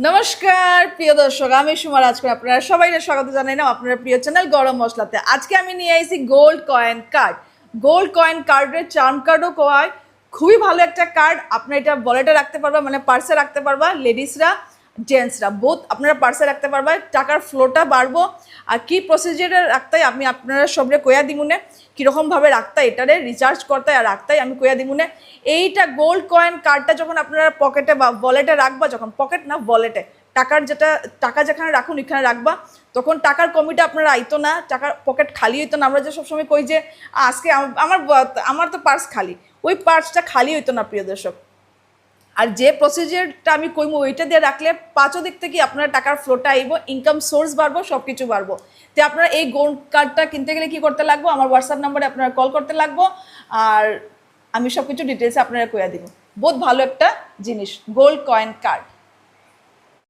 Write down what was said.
নমস্কার প্রিয় দর্শক, আমি সুমা রাজপুর আপনারা সবাইকে স্বাগত জানাই না আপনার প্রিয় চ্যানেল গরম মশলাতে। আজকে আমি নিয়ে আসি gold coin card. Gold coin কার্ডের চার্ম কার্ডও কয় খুবই ভালো একটা কার্ড। আপনারা এটা ওয়ালেটে রাখতে পারবা, মানে পার্সে রাখতে পারবা, লেডিসরা জেন্টসরা বোথ আপনারা পার্সে রাখতে পারবা। টাকার ফ্লোটা বাড়বো আর কি প্রসিজারে রাখতে আমি আপনারা সবরে কয়া দিমুনে, কীরকমভাবে রাখতে এটারে রিচার্জ করতে আর রাখতে আমি কয়া দিমুনে। এইটা গোল্ড কয়েন কার্ডটা যখন আপনারা পকেটে বা ওয়ালেটে রাখবা, যখন পকেট না ওয়ালেটে টাকা যেখানে রাখুন এখানে রাখবা, তখন টাকার কমিটা আপনারা আইতো না, টাকার পকেট খালি হইতো না। আমরা যে সবসময় কই যে আজকে আমার তো পার্স খালি, ওই পার্সটা খালি হইতো না প্রিয় দর্শক। আর যে প্রসিজারটা আমি কইমু ওইটা দিয়ে রাখলে পাঁচও দিক থেকে আপনার টাকার ফ্লোটা আইব, ইনকাম সোর্স বাড়বো, সব কিছু বাড়বো। তো আপনারা এই গোল্ড কার্ডটা কিনতে গেলে কী করতে লাগবো, আমার হোয়াটসঅ্যাপ নাম্বারে আপনারা কল করতে লাগবো আর আমি সব কিছু ডিটেলসে আপনারা কইয়া দিব। বহুত ভালো একটা জিনিস গোল্ড কয়েন কার্ড।